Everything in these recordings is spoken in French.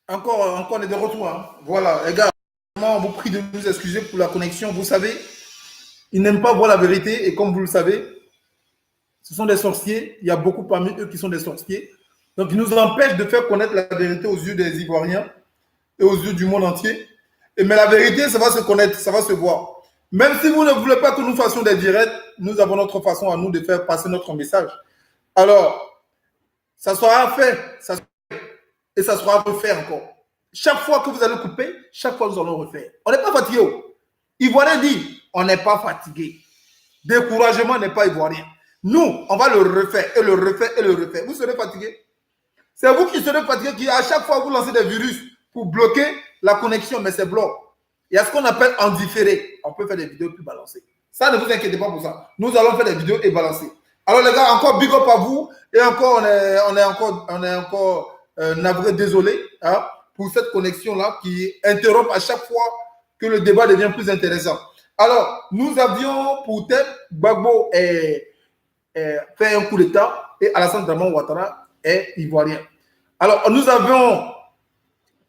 Encore, on est de retour. Hein. Voilà, les gars, on vous prie de nous excuser pour la connexion. Vous savez, ils n'aiment pas voir la vérité et comme vous le savez, ce sont des sorciers. Il y a beaucoup parmi eux qui sont des sorciers. Donc, ils nous empêchent de faire connaître la vérité aux yeux des Ivoiriens et aux yeux du monde entier. Mais la vérité, ça va se connaître, ça va se voir. Même si vous ne voulez pas que nous fassions des directs, nous avons notre façon à nous de faire passer notre message. Alors, ça sera fait, et ça sera refait encore. Chaque fois que vous allez couper, chaque fois nous allons refaire. On n'est pas fatigué. Ivoirien dit, on n'est pas fatigué. Découragement n'est pas ivoirien. Nous, on va le refaire et le refaire et le refaire. Vous serez fatigué. C'est vous qui serez fatigué, qui à chaque fois vous lancez des virus pour bloquer la connexion, mais c'est bloqué. Il y a ce qu'on appelle en différé. On peut faire des vidéos plus balancées. Ça, ne vous inquiétez pas pour ça. Nous allons faire des vidéos et balancer. Alors les gars, encore big up à vous. Et encore, on est encore navré, désolé hein, pour cette connexion-là qui interrompt à chaque fois que le débat devient plus intéressant. Alors, nous avions pour tête Gbagbo fait un coup d'État et Alassane Draman Ouattara est ivoirien. Alors, nous avons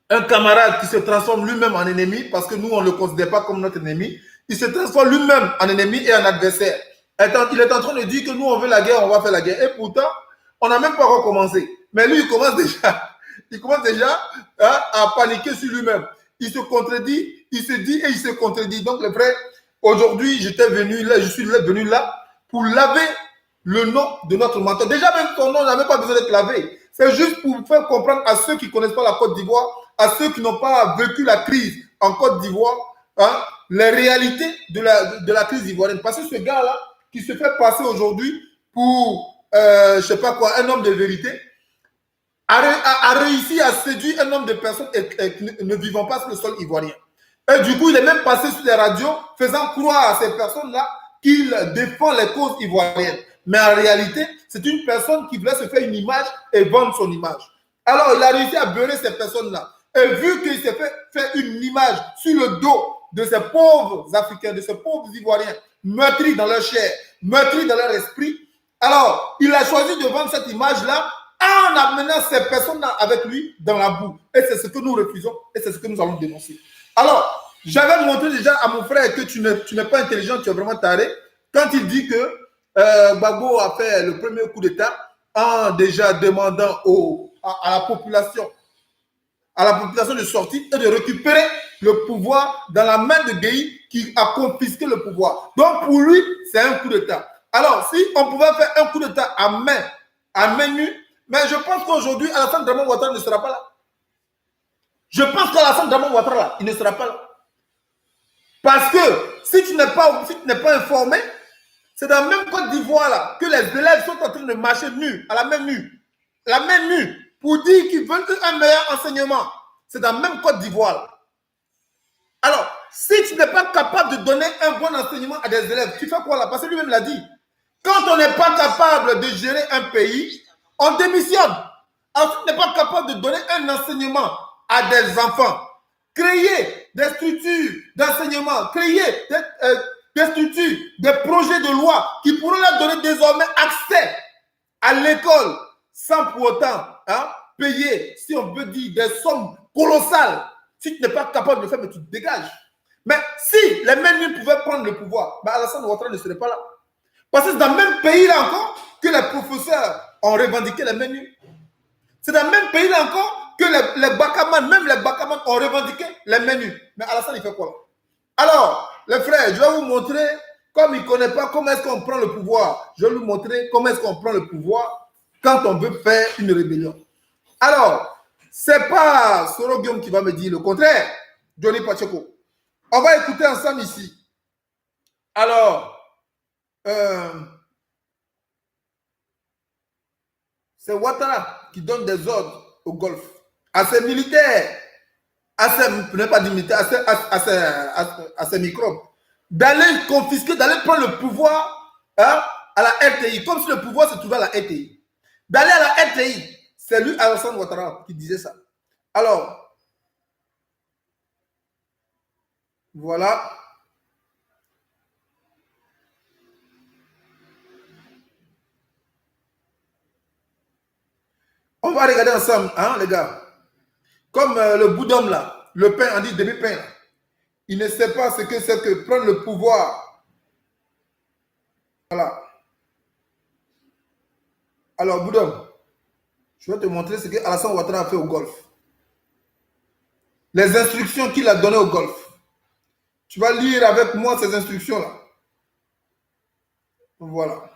un camarade qui se transforme lui-même en ennemi parce que nous, on ne le considère pas comme notre ennemi. Il se transforme lui-même en ennemi et en adversaire. Il est en train de dire que nous, on veut la guerre, on va faire la guerre. Et pourtant, on n'a même pas recommencé. Mais lui, il commence déjà hein, à paniquer sur lui-même. Il se contredit, il se dit et il se contredit. Donc, les frères, aujourd'hui, je suis venu là pour laver le nom de notre mentor. Déjà, même ton nom n'avait pas besoin d'être lavé. C'est juste pour faire comprendre à ceux qui ne connaissent pas la Côte d'Ivoire, à ceux qui n'ont pas vécu la crise en Côte d'Ivoire, hein, les réalités de la crise ivoirienne. Parce que ce gars-là, qui se fait passer aujourd'hui pour, je ne sais pas quoi, un homme de vérité, a réussi à séduire un nombre de personnes ne vivant pas sur le sol ivoirien. Et du coup, il est même passé sur les radios faisant croire à ces personnes-là qu'il défend les causes ivoiriennes. Mais en réalité, c'est une personne qui voulait se faire une image et vendre son image. Alors, il a réussi à beurrer ces personnes-là. Et vu qu'il s'est fait faire une image sur le dos de ces pauvres Africains, de ces pauvres Ivoiriens, meurtris dans leur chair, meurtris dans leur esprit, alors, il a choisi de vendre cette image-là en amenant ces personnes-là avec lui dans la boue. Et c'est ce que nous refusons et c'est ce que nous allons dénoncer. Alors, j'avais montré déjà à mon frère que tu n'es pas intelligent, tu es vraiment taré, quand il dit que Gbagbo a fait le premier coup d'État en déjà demandant à la population de sortir et de récupérer le pouvoir dans la main de Gueye qui a confisqué le pouvoir. Donc pour lui, c'est un coup d'État. Alors, si on pouvait faire un coup d'État à main nue, mais je pense qu'aujourd'hui, Alassane Draman Ouattara ne sera pas là. Je pense qu'Alassane Draman Ouattara, il ne sera pas là. Parce que si tu n'es pas informé, c'est dans la même Côte d'Ivoire là que les élèves sont en train de marcher nus, à la main nue, pour dire qu'ils veulent un meilleur enseignement. C'est dans la même Côte d'Ivoire. Alors, si tu n'es pas capable de donner un bon enseignement à des élèves, tu fais quoi là? Parce que lui-même l'a dit. Quand on n'est pas capable de gérer un pays, on démissionne. Ensuite, on n'est pas capable de donner un enseignement à des enfants. Créer des structures d'enseignement, créer des structures, des projets de loi qui pourront leur donner désormais accès à l'école sans pour autant hein, payer, si on veut dire, des sommes colossales. Si tu n'es pas capable de le faire, mais tu te dégages. Mais si les mêmes pouvaient prendre le pouvoir, ben Alassane Ouattara ne serait pas là. Parce que c'est dans le même pays là encore que les professeurs ont revendiqué les menus. C'est dans le même pays là encore que les Bakaman, même les Bakaman ont revendiqué les menus. Mais Alassane, il fait quoi? Alors, les frères, je vais vous montrer, comme il ne connaît pas comment est-ce qu'on prend le pouvoir, je vais vous montrer comment est-ce qu'on prend le pouvoir quand on veut faire une rébellion. Alors, ce n'est pas Soro Guillaume qui va me dire le contraire, Johnny Pacheco. On va écouter ensemble ici. Alors, c'est Ouattara qui donne des ordres au Golfe, à ses militaires, à ses microbes, d'aller confisquer, d'aller prendre le pouvoir hein, à la RTI, comme si le pouvoir se trouvait à la RTI. D'aller à la RTI, c'est lui, Alassane Ouattara, qui disait ça. Alors, voilà. On va regarder ensemble, hein, les gars. Comme le bout d'homme là, le pain, on dit demi-pain. Il ne sait pas ce que c'est que prendre le pouvoir. Voilà. Alors, bout d'homme, je vais te montrer ce que Alassane Ouattara a fait au golf. Les instructions qu'il a données au golf. Tu vas lire avec moi ces instructions-là. Voilà.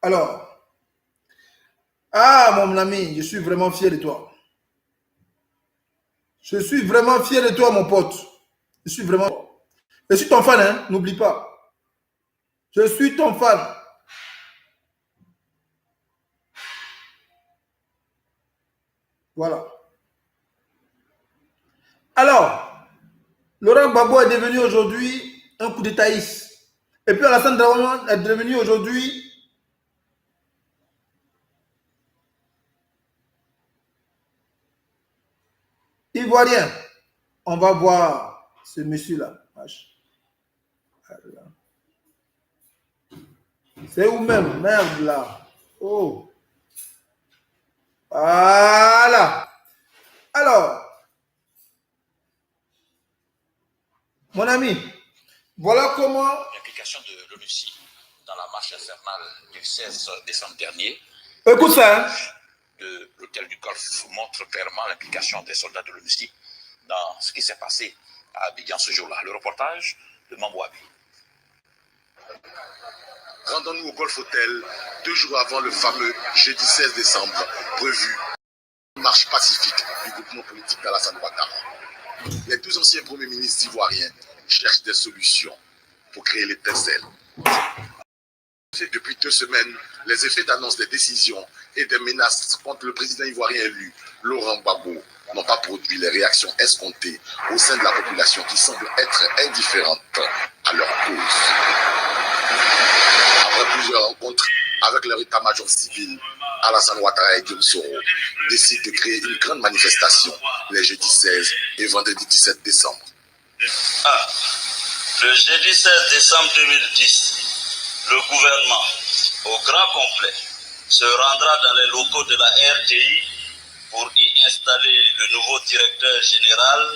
Alors, mon ami, je suis vraiment fier de toi. Je suis vraiment fier de toi, mon pote. Je suis vraiment... Je suis ton fan, hein, n'oublie pas. Je suis ton fan. Voilà. Alors, Laurent Gbagbo est devenu aujourd'hui un coup d'étaïste. Et puis Alassane Ouattara est devenu aujourd'hui ivoirien. On va voir ce monsieur-là. C'est où même? Merde là. Oh. Voilà. Alors, mon ami, voilà comment... L'implication de l'ONUCI dans la marche infernale du 16 décembre dernier. Écoute ça. Hein? De l'hôtel du Golfe montre clairement l'implication des soldats de l'ONUCI dans ce qui s'est passé à Abidjan ce jour-là. Le reportage de Mambouabi. Rendons-nous au Golf Hotel 2 jours avant le fameux jeudi 16 décembre prévu. Marche pacifique du groupement politique d'Alassane Ouattara. Les 2 anciens premiers ministres ivoiriens cherchent des solutions pour créer l'étincelle. Depuis 2 semaines, les effets d'annonce des décisions et des menaces contre le président ivoirien élu, Laurent Gbagbo, n'ont pas produit les réactions escomptées au sein de la population qui semble être indifférente à leur cause. Après plusieurs rencontres avec leur état-major civil, Alassane Ouattara et Guillaume Soro décident de créer une grande manifestation les jeudis 16 et vendredi 17 décembre. Le jeudi 16 décembre 2010, le gouvernement, au grand complet, se rendra dans les locaux de la RTI pour y installer le nouveau directeur général,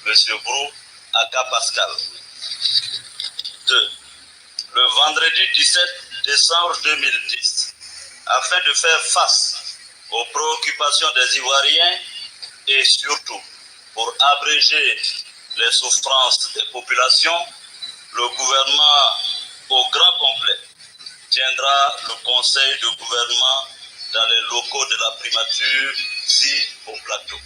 M. Brou Aka Pascal. 2. Le vendredi 17 décembre 2010, afin de faire face aux préoccupations des Ivoiriens et surtout pour abréger les souffrances des populations, le gouvernement au grand complet tiendra le conseil de gouvernement dans les locaux de la primature, ici au plateau.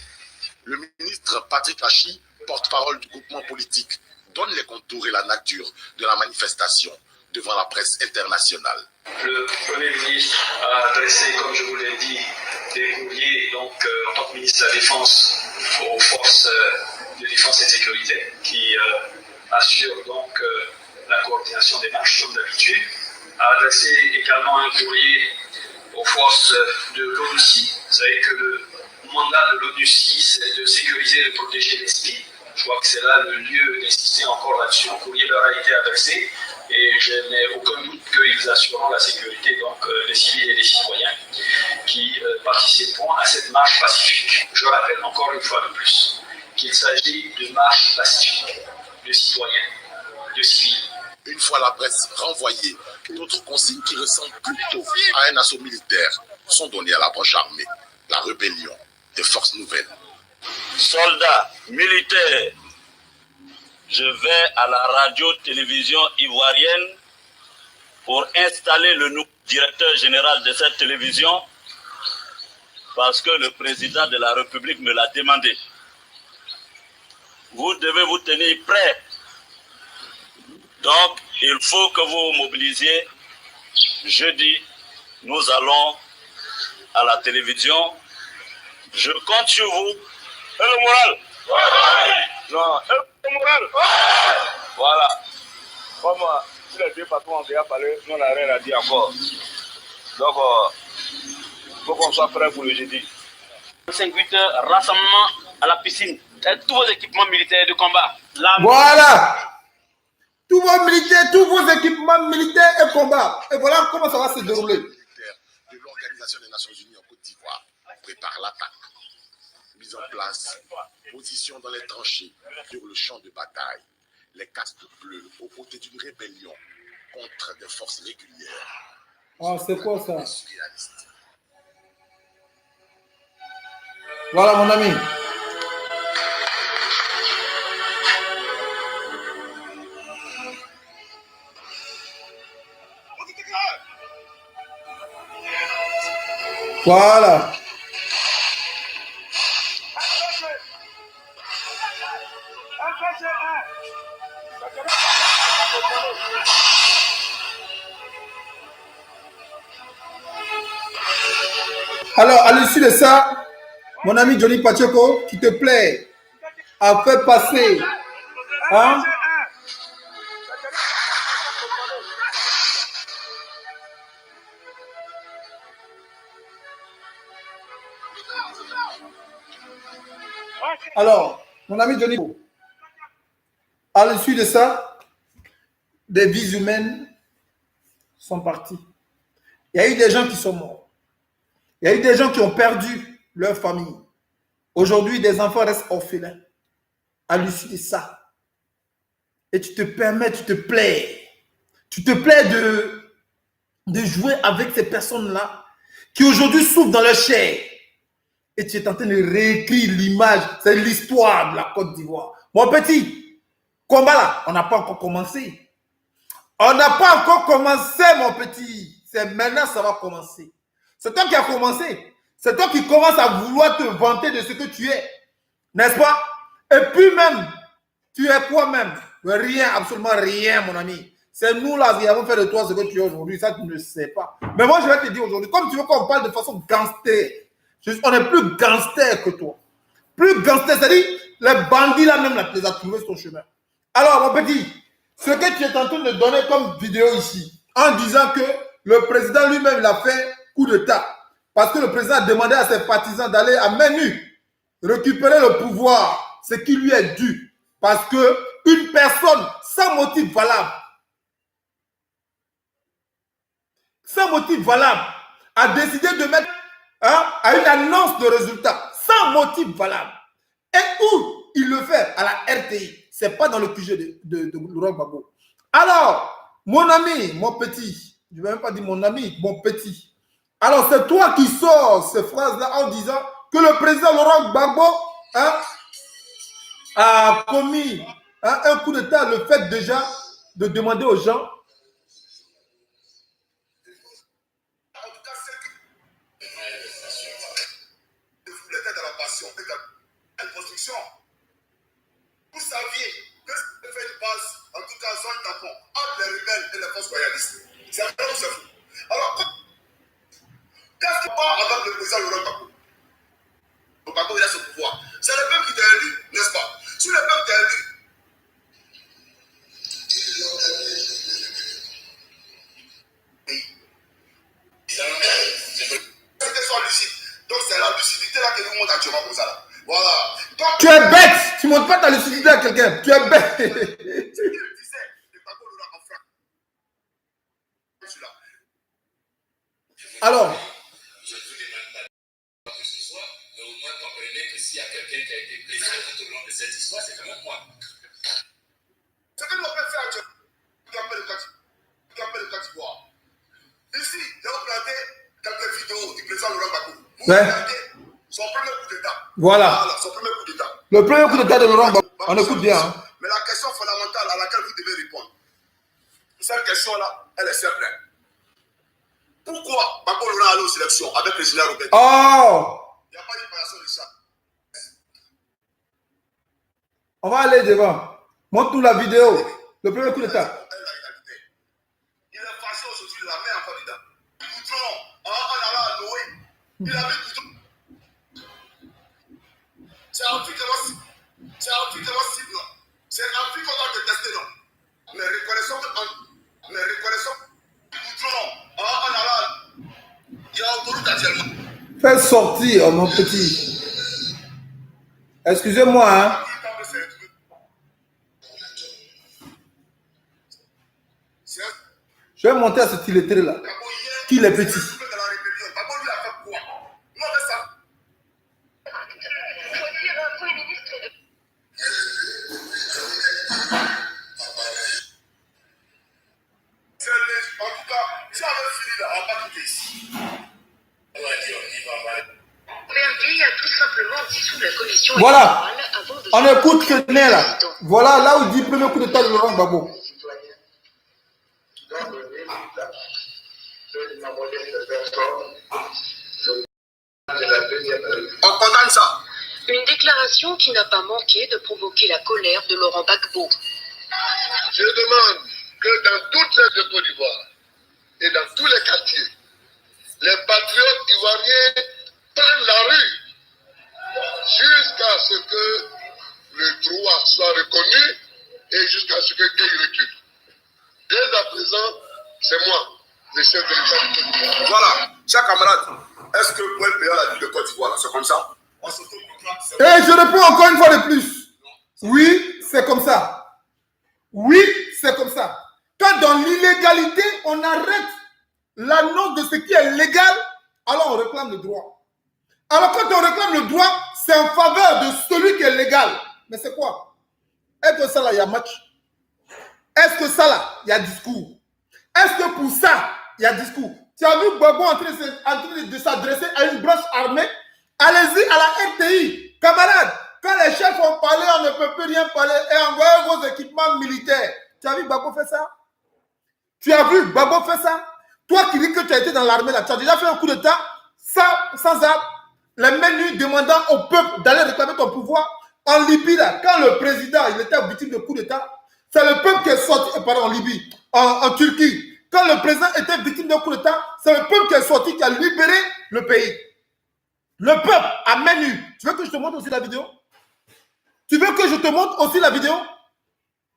Le ministre Patrick Hachi, porte-parole du groupement politique, donne les contours et la nature de la manifestation devant la presse internationale. Le Premier ministre a adressé, comme je vous l'ai dit, des courriers en tant que ministre de la Défense aux forces de défense et de sécurité qui assurent donc la coordination des marches comme d'habitude. A adressé également un courrier aux forces de l'ONUCI. Vous savez que le mandat de l'ONUCI, c'est de sécuriser et de protéger les civils. Je crois que c'est là le lieu d'insister encore là-dessus. Un courrier leur a été adressé et je n'ai aucun doute qu'ils assureront la sécurité donc, des civils et des citoyens qui participeront à cette marche pacifique. Je rappelle encore une fois de plus qu'il s'agit de marche pacifique, de citoyens, de civils. Une fois la presse renvoyée, d'autres consignes qui ressemblent plutôt à un assaut militaire sont données à la branche armée, la rébellion des forces nouvelles. Soldats, militaires, je vais à la radio-télévision ivoirienne pour installer le nouveau directeur général de cette télévision parce que le président de la République me l'a demandé. Vous devez vous tenir prêts. Donc, il faut que vous vous mobilisiez. Jeudi, nous allons à la télévision. Je compte sur vous. Et le moral? Non, et le moral? Voilà. Comme si les 2 patrons ont déjà parlé, nous n'avons rien à dire encore. Donc, il faut qu'on soit prêt pour le jeudi. 5-8 heures, rassemblement à la piscine. Tous vos équipements militaires de combat. Voilà. tous vos militaires, tous vos équipements militaires et combats. Et voilà comment ça va se dérouler. De l'Organisation des Nations Unies en Côte d'Ivoire prépare l'attaque. Mise en place, position dans les tranchées, sur le champ de bataille. Les casques bleus aux côtés d'une rébellion contre des forces régulières. Ah, c'est quoi ça? Voilà, mon ami. Voilà. Alors, à l'issue de ça, mon ami Johnny Pacheco, qui te plaît, a fait passer, hein? Alors, mon ami Johnny, à l'issue de ça, des vies humaines sont parties. Il y a eu des gens qui sont morts. Il y a eu des gens qui ont perdu leur famille. Aujourd'hui, des enfants restent orphelins à l'issue de ça. Et tu te permets, tu te plais de jouer avec ces personnes-là qui aujourd'hui souffrent dans leur chair. Et tu es en train de réécrire l'image, c'est l'histoire de la Côte d'Ivoire. Mon petit, combat là, on n'a pas encore commencé. On n'a pas encore commencé, mon petit. C'est maintenant que ça va commencer. C'est toi qui as commencé. C'est toi qui commences à vouloir te vanter de ce que tu es. N'est-ce pas? Et puis même, tu es quoi même? Rien, absolument rien, mon ami. C'est nous là qui avons fait de toi ce que tu es aujourd'hui. Ça, tu ne sais pas. Mais moi, je vais te dire aujourd'hui, comme tu veux qu'on parle de façon gangster, on est plus gangster que toi. Plus gangster, c'est-à-dire, les bandits là même, là, tu les as trouvés sur ton chemin. Alors, mon petit, ce que tu es en train de donner comme vidéo ici, en disant que le président lui-même, il a fait coup d'État. Parce que le président a demandé à ses partisans d'aller à main nue récupérer le pouvoir, ce qui lui est dû. Parce qu'une personne sans motif valable, a décidé de mettre à une annonce de résultat, sans motif valable. Et où il le fait? À la RTI. Ce n'est pas dans le QG de Laurent Gbagbo. Alors, mon ami, mon petit, je ne vais même pas dire mon ami, mon petit. Alors, c'est toi qui sors ces phrases-là en disant que le président Laurent Gbagbo a commis un coup d'État, le fait déjà de demander aux gens. Vous saviez que ça fait une base, en tout cas zone tampon, entre les rebelles et les forces royalistes. C'est vrai ou c'est fou? Alors, qu'est-ce qu'on part avec le président Laurent Gbagbo? Le Gbagbo, il a ce pouvoir. C'est le peuple qui t'a élu, n'est-ce pas? Si le peuple t'a élu, c'était soit lucide. Donc, c'est la lucidité là que nous montre actuellement comme ça. Là. Voilà. Donc, tu es bête. Tu ne montres pas ta lucidité à quelqu'un. Tu es bête. Alors, je ne vous demande pas quoi que ce soit, mais au moins comprenez que s'il y a quelqu'un qui a été blessé tout au long de cette histoire, c'est quand même moi. Ce que nous avons fait actuellement, camper le Côte d'Ivoire. Ici, j'ai planté quelques vidéos du président Laurent Gbagbo. Vous regardez son premier coup d'État. Voilà. Son premier coup d'État. Le premier coup d'État de Laurent Gbagbo. On écoute bien. Hein. Mais la question fondamentale à laquelle vous devez répondre, cette question-là, elle est simple. Pourquoi Gbagbo Laurent allé aux élections avec le général Robert? Oh! Il n'y a pas de préparation de ça. On va aller devant. Montre-nous la vidéo. Le premier coup d'État. Il est fâché aujourd'hui, la main encore dedans. Goudron, en allant à Noé, il a mis goudron. C'est Afrique qui va cible. C'est Afrique qui va cible, non. C'est Afrique qu'on va détester, non. Mais reconnaissons goudron, en allant, il y a autoroute actuellement. Fais sortir, mon petit. Excusez-moi, hein. Je vais monter à ce illettré là, qu'il est petit. Voilà, on écoute ce nez là. Voilà là où il dit premier coup d'état de Laurent Gbagbo. On condamne ça. une déclaration qui n'a pas manqué de provoquer la colère de Laurent Gbagbo. Je demande que dans toutes les Côte d'Ivoire et dans tous les quartiers, les patriotes ivoiriens prennent la rue jusqu'à ce que le droit soit reconnu et jusqu'à ce que Gueye recule. Dès à présent, c'est moi, le chef de l'État du Côte d'Ivoire. Voilà, chers camarades, est-ce que vous pouvez payer la ville de Côte d'Ivoire? C'est comme ça? Et je réponds encore une fois de plus. Oui, c'est comme ça. Oui, c'est comme ça. Quand dans l'illégalité, on arrête l'annonce de ce qui est légal, alors on réclame le droit. Alors quand on réclame le droit, c'est en faveur de celui qui est légal. Mais c'est quoi? Est-ce que ça là, il y a match? Est-ce que ça là, il y a discours? Est-ce que pour ça, il y a discours? Tu as vu Gbagbo en train de s'adresser à une branche armée? Allez-y à la RTI. Camarades, quand les chefs ont parlé, on ne peut plus rien parler et envoyer vos équipements militaires. Tu as vu Gbagbo faire ça? Tu as vu Gbagbo faire ça? Toi qui dis que tu as été dans l'armée là, tu as déjà fait un coup d'état sans armes, les menus demandant au peuple d'aller réclamer ton pouvoir. En Libye là, quand le président il était victime de coup d'état, c'est le peuple qui est sorti, pardon, en Libye, en Turquie. Quand le président était victime d'un coup d'état, c'est le peuple qui est sorti, qui a libéré le pays. Le peuple à main nue. Tu veux que je te montre aussi la vidéo? Tu veux que je te montre aussi la vidéo?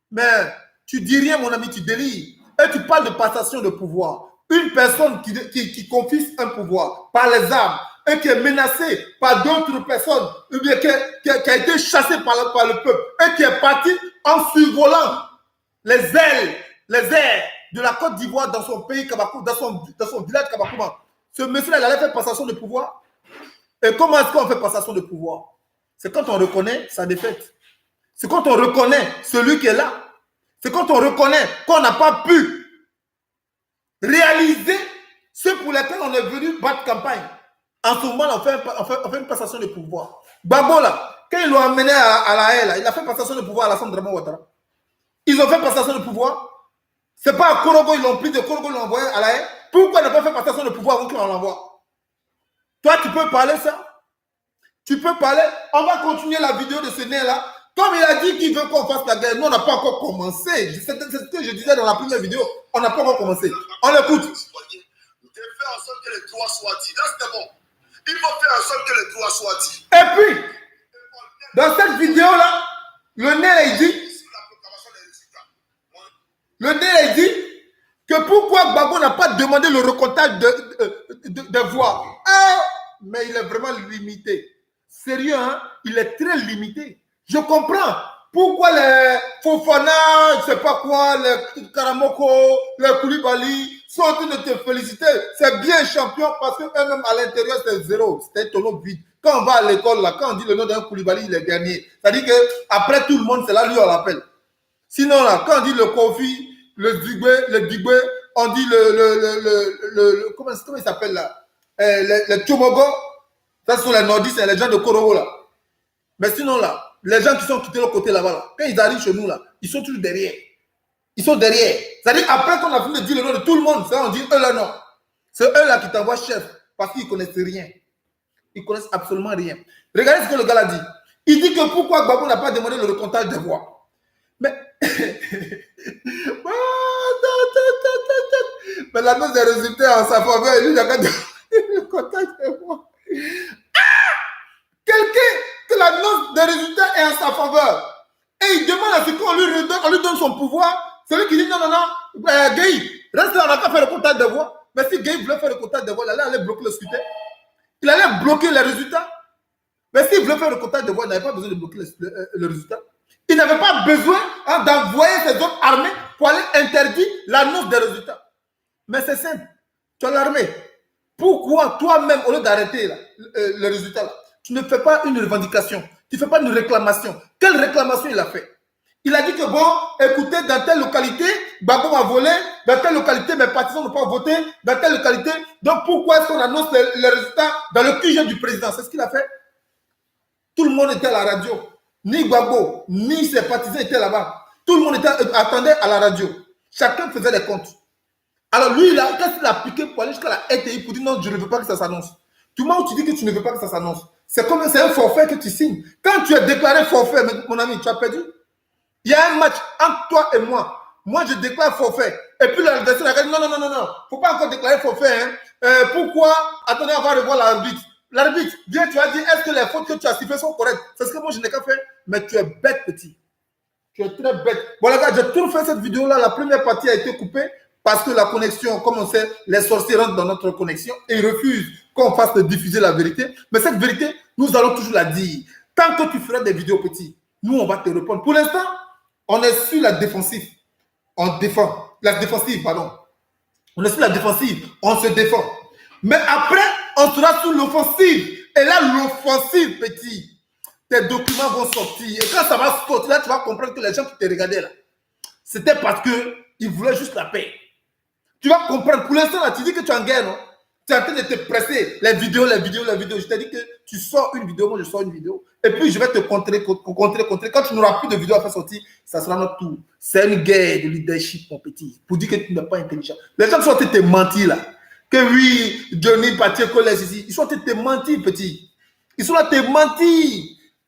Mais tu dis rien, mon ami, tu délires. Et tu parles de passation de pouvoir. Une personne qui confie un pouvoir par les armes et qui est menacée par d'autres personnes, ou bien qui a été chassée par le peuple et qui est parti en survolant les airs de la Côte d'Ivoire dans son pays, dans son village Kabakouma. Ce monsieur-là, il allait faire passation de pouvoir. Et comment est-ce qu'on fait passation de pouvoir? C'est quand on reconnaît sa défaite. C'est quand on reconnaît celui qui est là. C'est quand on reconnaît qu'on n'a pas pu réaliser ce pour lequel on est venu battre campagne. En ce moment, on fait une passation de pouvoir. Gbagbo, là, quand ils l'ont amené à la haie, là, il a fait passation de pouvoir à l'Assemblée Draman Ouattara. Ils ont fait passation de pouvoir. C'est pas à Korogo, ils l'ont pris de Korogo, ils l'ont envoyé à la haie. Pourquoi ils n'ont pas fait passation de pouvoir avant qu'on l'envoie? Toi, tu peux parler ça? Tu peux parler? On va continuer la vidéo de ce nez-là. Comme il a dit qu'il veut qu'on fasse la guerre, nous, on n'a pas encore commencé. C'est ce que je disais dans la première vidéo. On n'a pas encore commencé. On écoute. De faire en sorte que les droits soient dits. Là, c'était bon. Il faut faire en sorte que les droits soient dits. Et puis, dans cette vidéo-là, le nez, il dit, il dit que pourquoi Gbagbo n'a pas demandé le recomptage de voix. Ah, mais il est vraiment limité. Sérieux, hein? Il est très limité. Je comprends pourquoi les Fofana, je ne sais pas quoi, les Karamoko, les Koulibaly sont en train de te féliciter. C'est bien champion parce qu'eux-mêmes à l'intérieur, c'est zéro. C'est un tonneau vide. Quand on va à l'école, là, quand on dit le nom d'un Koulibaly, il est dernier. C'est-à-dire qu'après tout le monde, c'est là, lui, on l'appelle. Sinon, là, quand on dit le Kofi, le Digwe, on dit comment il s'appelle là? Les Tchomogo, ça sont les nordistes et les gens de Korogo là. Mais sinon là, les gens qui sont quittés de l'autre côté là-bas, là, quand ils arrivent chez nous là, ils sont toujours derrière. Ils sont derrière. C'est-à-dire après qu'on a fini de dire le nom de tout le monde, ça on dit eux là non. C'est eux là qui t'envoient chef parce qu'ils ne connaissent rien. Ils ne connaissent absolument rien. Regardez ce que le gars a dit. Il dit que pourquoi Gbagbo n'a pas demandé le recomptage des voix. Mais mais l'annonce des résultats en sa faveur, lui, il a qu'à demander le recomptage des voix. Quelqu'un que l'annonce des résultats est en sa faveur et il demande à ce qu'on lui donne son pouvoir, celui qui dit non, Gueye, reste là, on n'a qu'à faire le comptage de voix. Mais si Gueye voulait faire le comptage de voix, il allait bloquer le scrutin. Il allait bloquer les résultats. Mais s'il voulait faire le comptage de voix, il n'avait pas besoin de bloquer le résultat. Il n'avait pas besoin d'envoyer ses autres armées pour aller interdire l'annonce des résultats. Mais c'est simple. Tu as l'armée. Pourquoi toi-même, au lieu d'arrêter le résultat, là, tu ne fais pas une revendication, tu ne fais pas une réclamation? Quelle réclamation il a fait? Il a dit que bon, écoutez, dans telle localité, Gbagbo m'a volé, dans telle localité, mes partisans n'ont pas voté, dans telle localité. Donc pourquoi est-ce qu'on annonce les résultats dans le QG du président? C'est ce qu'il a fait. Tout le monde était à la radio. Ni Gbagbo, ni ses partisans étaient là-bas. Tout le monde attendait à la radio. Chacun faisait les comptes. Alors lui, qu'est-ce qu'il a appliqué pour aller jusqu'à la RTI pour dire non, je ne veux pas que ça s'annonce? Du moment où tu dis que tu ne veux pas que ça s'annonce, c'est comme c'est un forfait que tu signes. Quand tu es déclaré forfait, mon ami, tu as perdu. Il y a un match entre toi et moi. Moi, je déclare forfait. Et puis l'adversaire a dit non, il ne faut pas encore déclarer forfait. Hein. Pourquoi? Attendez, on va revoir l'arbitre. L'arbitre, viens, tu as dit, est-ce que les fautes que tu as sifflées sont correctes? C'est ce que moi, je n'ai qu'à faire. Mais tu es bête, petit. Tu es très bête. Bon, les gars, j'ai tout fait cette vidéo-là. La première partie a été coupée parce que la connexion, comme on sait, les sorciers rentrent dans notre connexion et ils refusent qu'on fasse diffuser la vérité. Mais cette vérité, nous allons toujours la dire. Tant que tu feras des vidéos, petit, nous, on va te répondre. Pour l'instant, on est sur la défensive. On défend. La défensive, pardon. On est sur la défensive. On se défend. Mais après, on sera sur l'offensive. Et là, l'offensive, petit, tes documents vont sortir. Et quand ça va sortir, là, tu vas comprendre que les gens qui te regardaient là, c'était parce qu'ils voulaient juste la paix. Tu vas comprendre. Pour l'instant, là, tu dis que tu es en guerre, non? Tu es en train de te presser. Les vidéos. Je t'ai dit que tu sors une vidéo, moi je sors une vidéo. Et puis, je vais te contrer. Quand tu n'auras plus de vidéo à faire sortir, ça sera notre tour. C'est une guerre de leadership, mon petit. Pour dire que tu n'es pas intelligent. Les gens sont en train de te mentir, là. Que oui, Johnny Pacheco laisse ici. Ils sont en train de te mentir, petit. Ils sont là te mentir.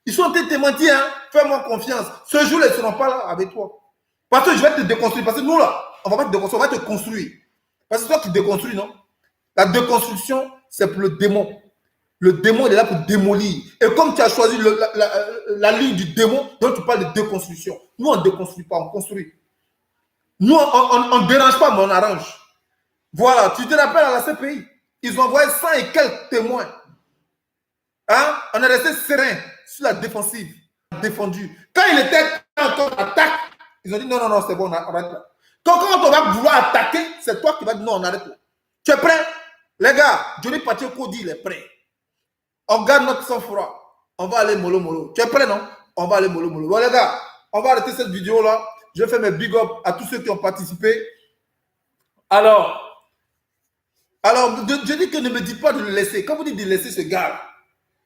Ils sont en train de te mentir, hein. Fais-moi confiance. Ce jour-là, ils ne seront pas là avec toi. Parce que je vais te déconstruire. Parce que nous, là, on va pas te déconstruire, on va te construire. Parce que toi, tu déconstruis, non? La déconstruction, c'est pour le démon. Le démon, il est là pour démolir. Et comme tu as choisi la ligne du démon, donc tu parles de déconstruction. Nous, on ne déconstruit pas, on construit. Nous, on ne dérange pas, mais on arrange. Voilà, tu te rappelles à la CPI, ils ont envoyé 100 et quelques témoins. Hein? On est resté serein sur la défensive. Défendu. Quand il était en attaque, ils ont dit non, c'est bon, on arrête là. Quand on va vouloir attaquer, c'est toi qui vas dire non, on arrête là. Tu es prêt? Les gars, Johnny Pacheco dit il est prêt. On garde notre sang-froid. On va aller mollo. Tu es prêt, non? On va aller mollo. Bon, les gars, on va arrêter cette vidéo-là. Je fais mes big up à tous ceux qui ont participé. Alors, je dis que ne me dites pas de le laisser. Quand vous dites de laisser ce gars,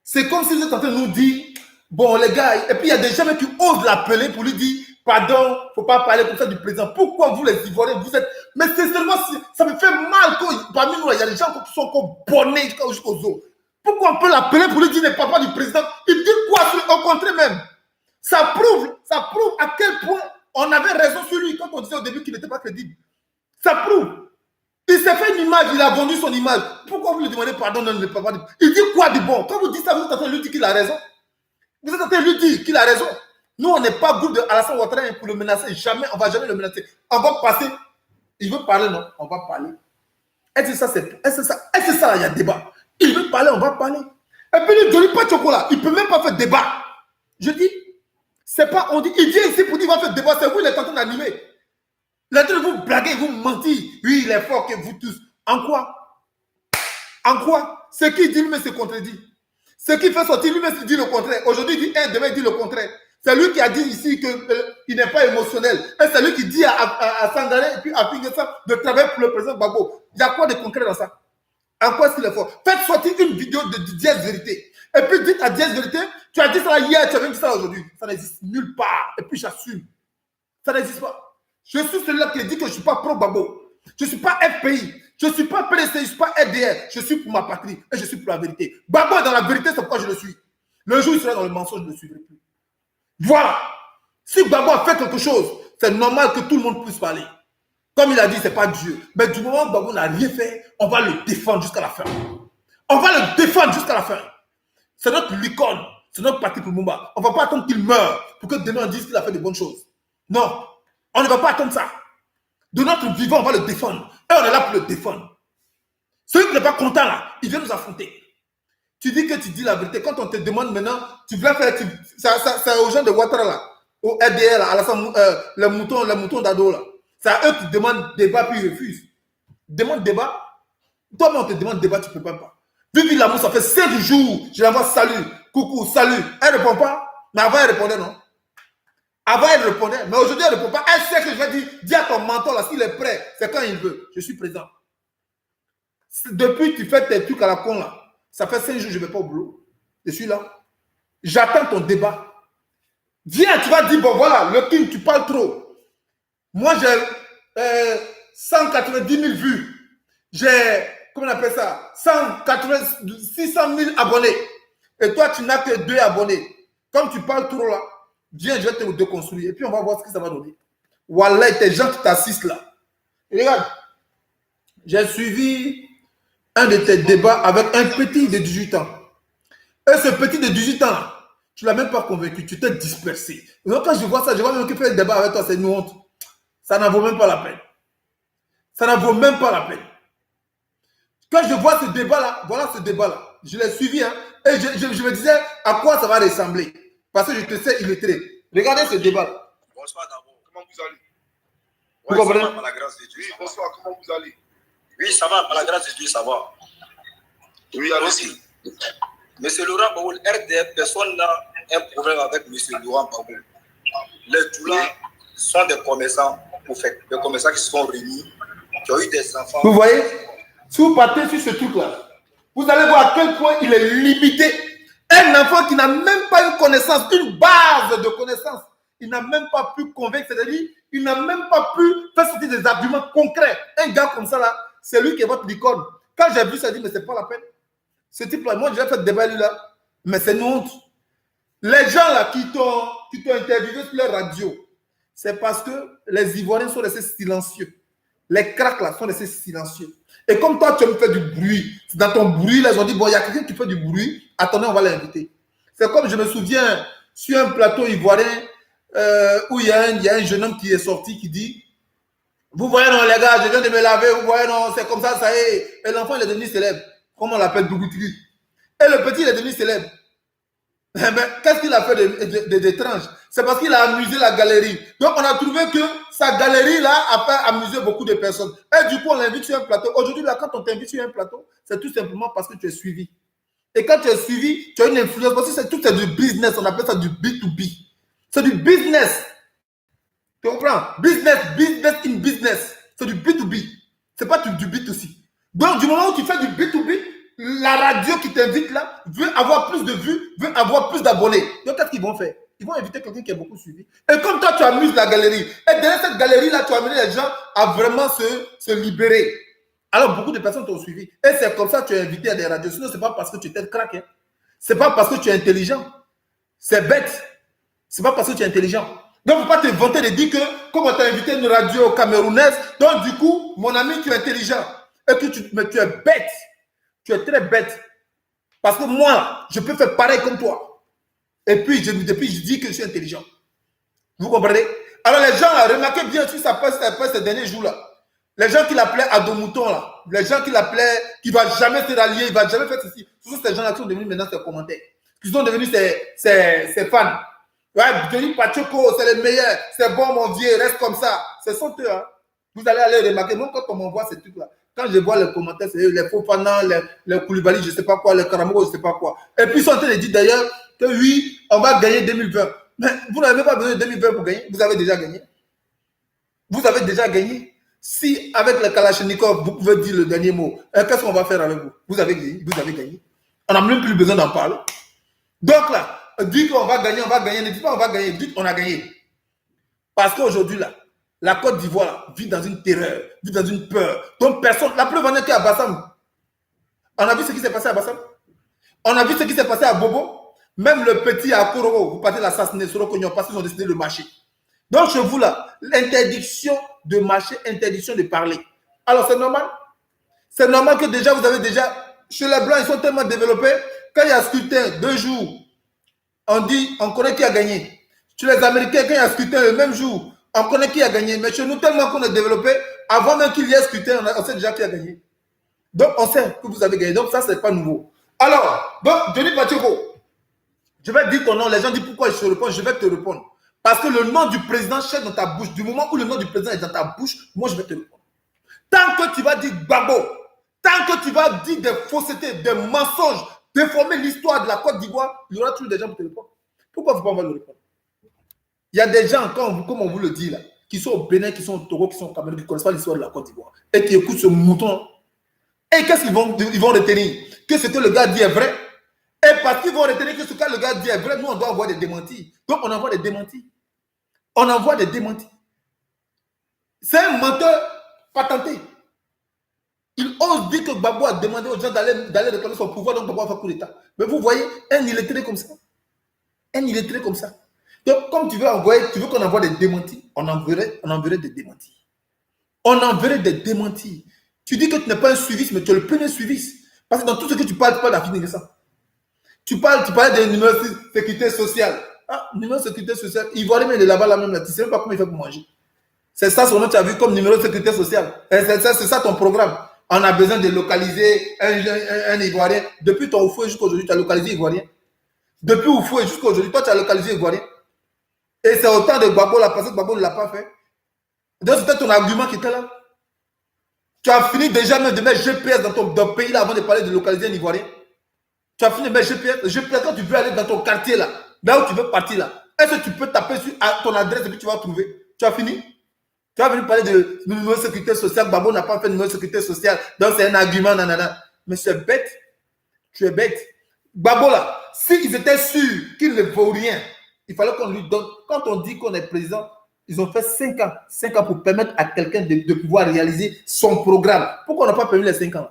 c'est comme si vous êtes en train de nous dire, bon, les gars, et puis il y a des gens qui osent l'appeler pour lui dire, pardon, il ne faut pas parler comme ça du président. Pourquoi vous, les Ivoiriens, vous êtes... Mais sincèrement, ça me fait mal quand parmi nous, il y a des gens qui sont encore bonnés jusqu'aux os. Pourquoi on peut l'appeler pour lui dire, ne parle pas du président? Il dit quoi? Au contraire même. Ça prouve à quel point on avait raison sur lui quand on disait au début qu'il n'était pas crédible. Ça prouve. Il s'est fait une image, il a vendu son image. Pourquoi vous lui demandez pardon? Non, pas dire. Il dit quoi du bon? Quand vous dites ça, vous êtes en train de lui dire qu'il a raison. Vous êtes en train de lui dire qu'il a raison. Nous, on n'est pas groupe de Alassane Ouattara pour le menacer. Jamais, on ne va jamais le menacer. On va passer. Il veut parler, non? On va parler. Est-ce que ça, il y a débat? Il veut parler, on va parler. Et puis, le Johnny Pacheco là, il ne peut même pas faire débat. Je dis, c'est pas, on dit, il vient ici pour dire qu'il va faire débat. C'est vous, il est en train d'animer. Il est en train de vous blaguer, vous mentir. Oui, il est fort que vous tous. En quoi? En quoi? Ce qu'il dit, lui-même se contredit. Ce qu'il fait sortir, lui-même dit le contraire. Aujourd'hui, il dit un, demain, il dit le contraire. C'est lui qui a dit ici qu'il n'est pas émotionnel. Et c'est lui qui dit à Sangaré et puis à Pinguesa de travailler pour le président Gbagbo. Il y a quoi de concret dans ça? En quoi est-ce qu'il est fort? Faites sortir une vidéo de Diez Vérité. Et puis dites à Diez Vérité, tu as dit ça hier, tu as même dit ça aujourd'hui. Ça n'existe nulle part. Et puis j'assume. Ça n'existe pas. Je suis celui-là qui dit que je ne suis pas pro-Gbagbo. Je ne suis pas FPI. Je ne suis pas PDC, je ne suis pas RDR. Je suis pour ma patrie et je suis pour la vérité. Gbagbo est dans la vérité, c'est pourquoi je le suis. Le jour où il sera dans le mensonge, je ne le suivrai plus. Voilà. Si Gbagbo a fait quelque chose, c'est normal que tout le monde puisse parler. Comme il a dit, ce n'est pas Dieu. Mais du moment où Gbagbo n'a rien fait, on va le défendre jusqu'à la fin. On va le défendre jusqu'à la fin. C'est notre licorne. C'est notre parti pour Mumba. On ne va pas attendre qu'il meure pour que demain on dise qu'il a fait de bonnes choses. Non. On ne va pas attendre ça. De notre vivant, on va le défendre. Et on est là pour le défendre. Celui qui n'est pas content là, il vient nous affronter. Tu dis que tu dis la vérité. Quand on te demande maintenant, tu veux faire... C'est aux gens de Ouattara là, au RDR là, à la, les moutons d'ado là. C'est à eux qui demandent débat puis ils refusent. Demande débat. Toi-même, on te demande débat, tu ne peux pas. Vivi l'amour, ça fait 5 jours. Je l'envoie salut, coucou, salut. Elle ne répond pas. Mais avant, elle répondait, non? Avant, elle répondait. Mais aujourd'hui, elle ne répond pas. Elle sait que je vais dire, dis à ton mentor, là, s'il est prêt, c'est quand il veut. Je suis présent. Depuis que tu fais tes trucs à la con, là, ça fait 5 jours, je ne vais pas au boulot. Je suis là. J'attends ton débat. Viens, tu vas dire, bon, voilà, le King, tu parles trop. Moi, j'ai 190 000 vues. J'ai, comment on appelle ça, 600 000 abonnés. Et toi, tu n'as que 2 abonnés. Comme tu parles trop là, viens, je vais te déconstruire. Et puis, on va voir ce que ça va donner. Voilà, tes gens qui t'assistent là. Et regarde, j'ai suivi un de tes débats avec un petit de 18 ans. Et ce petit de 18 ans là, tu ne l'as même pas convaincu, tu t'es dispersé. Et donc, quand je vois ça, je vois même qu'il fait un débat avec toi, c'est une honte. Ça n'en vaut même pas la peine. Ça n'en vaut même pas la peine. Quand je vois ce débat-là, voilà ce débat-là, je l'ai suivi, hein, et je me disais à quoi ça va ressembler. Parce que je te sais illettré. Regardez ce débat-là. Bonsoir d'abord. Comment vous allez? Vous comprenez? Ça va, par la grâce de Dieu. Oui, bonsoir, comment vous allez? Oui, ça va, par la grâce de Dieu, ça va. Oui, allez-y. Monsieur Laurent Gbagbo, RDF, personne n'a un problème avec Monsieur Laurent Gbagbo. Les Doula sont des commerçants, au fait, des commerçants qui se sont réunis, qui ont eu des enfants. Vous voyez? Si vous partez sur ce truc-là, vous allez voir à quel point il est limité. Un enfant qui n'a même pas une connaissance, une base de connaissance, il n'a même pas pu convaincre, c'est-à-dire, il n'a même pas pu faire sortir des arguments concrets. Un gars comme ça, là, c'est lui qui est votre licorne. Quand j'ai vu ça, j'ai dit, mais c'est pas la peine. Ce type-là, moi, j'ai fait le débat, là, mais c'est une honte. Les gens, là, qui t'ont interviewé sur la radio, c'est parce que les Ivoiriens sont restés silencieux. Les cracks, là, sont restés silencieux. Et comme toi, tu me fais du bruit, dans ton bruit, là, ils ont dit, bon, il y a quelqu'un qui fait du bruit, attendez, on va l'inviter. C'est comme, je me souviens, sur un plateau ivoirien, où il y a un jeune homme qui est sorti, qui dit, vous voyez, non, les gars, je viens de me laver, vous voyez, non, c'est comme ça y est. Et l'enfant, il est devenu célèbre. Comment on l'appelle, Dougoutri. Et le petit, il est devenu célèbre. Mais qu'est-ce qu'il a fait d'étrange? C'est parce qu'il a amusé la galerie. Donc, on a trouvé que sa galerie-là a fait amuser beaucoup de personnes. Et du coup, on l'invite sur un plateau. Aujourd'hui, là, quand on t'invite sur un plateau, c'est tout simplement parce que tu es suivi. Et quand tu es suivi, tu as une influence. Parce que tout est du business. On appelle ça du B2B. C'est du business. Tu comprends? Business in business. C'est du B2B. C'est pas du B2C. Donc, du moment où tu fais du B2B, la radio qui t'invite là veut avoir plus de vues, veut avoir plus d'abonnés. Donc, qu'est-ce qu'ils vont faire? Ils vont inviter quelqu'un qui est beaucoup suivi. Et comme toi, tu amuses la galerie. Et derrière cette galerie-là, tu as amené les gens à vraiment se libérer. Alors, beaucoup de personnes t'ont suivi. Et c'est comme ça que tu es invité à des radios. Sinon, ce n'est pas parce que tu es crack. Hein. Ce n'est pas parce que tu es intelligent. C'est bête. Ce n'est pas parce que tu es intelligent. Donc, il ne faut pas te vanter de dire que, comme on t'a invité à une radio camerounaise, donc du coup, mon ami, tu es intelligent. Et que mais tu es bête. Tu es très bête. Parce que moi, je peux faire pareil comme toi. Et puis, je dis que je suis intelligent. Vous comprenez? Alors, les gens, là, remarquez bien sur sa poste ces derniers jours-là. Les gens qui l'appelaient Adomouton, là. Les gens qui l'appelaient, qui ne va jamais se rallier, il ne va jamais faire ceci. Ce sont ces gens-là qui sont devenus maintenant ses commentaires. Qui sont devenus ses fans. Ouais, Denis Pachoko, c'est le meilleur. C'est bon, mon vieux, reste comme ça. Ce sont eux, hein. Vous allez aller remarquer. Moi, quand on m'envoie ces trucs-là, quand je vois les commentaires, c'est eux, les Fofana, les Koulibaly, je ne sais pas quoi, les Karamoko, je ne sais pas quoi. Et puis, ils sont en train de dire d'ailleurs que oui, on va gagner 2020. Mais vous n'avez pas besoin de 2020 pour gagner. Vous avez déjà gagné. Vous avez déjà gagné. Si, avec le Kalachnikov, vous pouvez dire le dernier mot, qu'est-ce qu'on va faire avec vous? Vous avez gagné. Vous avez gagné. On n'a même plus besoin d'en parler. Donc là, dites qu'on va gagner, on va gagner. Ne dites pas on va gagner, dites qu'on a gagné. Parce qu'aujourd'hui, là, la Côte d'Ivoire vit dans une terreur, vit dans une peur. Donc personne, la preuve en est qu'à Bassam, on a vu ce qui s'est passé à Bassam. On a vu ce qui s'est passé à Bobo. Même le petit à Korogo, vous partez l'assassiner sur le cognon parce qu'ils ont décidé de marcher. Donc chez vous, là, l'interdiction de marcher, interdiction de parler. Alors c'est normal. C'est normal que déjà, vous avez déjà, chez les Blancs, ils sont tellement développés, quand il y a scrutin, 2 jours, on dit, on connaît qui a gagné. Chez les Américains, quand il y a scrutin, le même jour, on connaît qui a gagné. Mais chez nous, tellement qu'on est développé, avant même qu'il y ait scrutin, on sait déjà qui a gagné. Donc, on sait que vous avez gagné. Donc, ça, ce n'est pas nouveau. Alors, donc, Denis Pachoko, je vais dire ton nom. Les gens disent pourquoi je te réponds. Je vais te répondre. Parce que le nom du président chef dans ta bouche. Du moment où le nom du président est dans ta bouche, moi, je vais te répondre. Tant que tu vas dire Gbagbo, tant que tu vas dire des faussetés, des mensonges, déformer l'histoire de la Côte d'Ivoire, il y aura toujours des gens pour te répondre. Pourquoi vous ne pouvez pas me répondre? Il y a des gens, comme on vous le dit là, qui sont au Bénin, qui sont au Togo, qui sont au Cameroun, qui ne connaissent pas l'histoire de la Côte d'Ivoire et qui écoutent ce mouton. Et qu'est-ce qu'ils vont retenir? Que ce que le gars dit est vrai. Et parce qu'ils vont retenir que ce que le gars dit est vrai, nous, on doit avoir des démentis. Donc, on envoie des démentis. On envoie des démentis. C'est un menteur patenté. Il ose dire que Gbagbo a demandé aux gens d'aller réclamer son pouvoir, donc Gbagbo a fait coup d'État. Mais vous voyez, un illettré comme ça. Un illettré comme ça. Donc, comme tu veux qu'on envoie des démentis, on enverrait des démentis. On enverrait des démentis. Tu dis que tu n'es pas un suiviste, mais tu es le premier suiviste. Parce que dans tout ce que tu parles d'affinité ça. Tu parlais de numéro de sécurité sociale. Ah, numéro de sécurité sociale. Ivoirien, mais il est là-bas, là même, là. Tu ne sais même pas comment il fait pour manger. C'est ça seulement que tu as vu comme numéro de sécurité sociale. C'est ça ton programme. On a besoin de localiser un Ivoirien. Depuis ton Oufoué jusqu'à aujourd'hui, tu as localisé Ivoirien. Depuis Oufoué jusqu'à aujourd'hui, toi, tu as localisé Ivoirien. Et c'est autant de Gbagbo là, parce que Gbagbo ne l'a pas fait. Donc, c'était ton argument qui était là. Tu as fini déjà même de mettre GPS dans ton pays là avant de parler de localiser un Ivoirien. Tu as fini de mettre GPS quand tu veux aller dans ton quartier là, là où tu veux partir là. Est-ce que tu peux taper sur ton adresse et puis tu vas trouver? Tu as fini? Tu as venu parler de numéro de sécurité sociale. Gbagbo n'a pas fait de numéro de sécurité sociale. Donc c'est un argument, nanana. Mais c'est bête. Tu es bête. Gbagbo là, s'ils étaient sûrs qu'il ne vaut rien, il fallait qu'on lui donne. Quand on dit qu'on est président, ils ont fait 5 ans. 5 ans pour permettre à quelqu'un de pouvoir réaliser son programme. Pourquoi on n'a pas permis les 5 ans?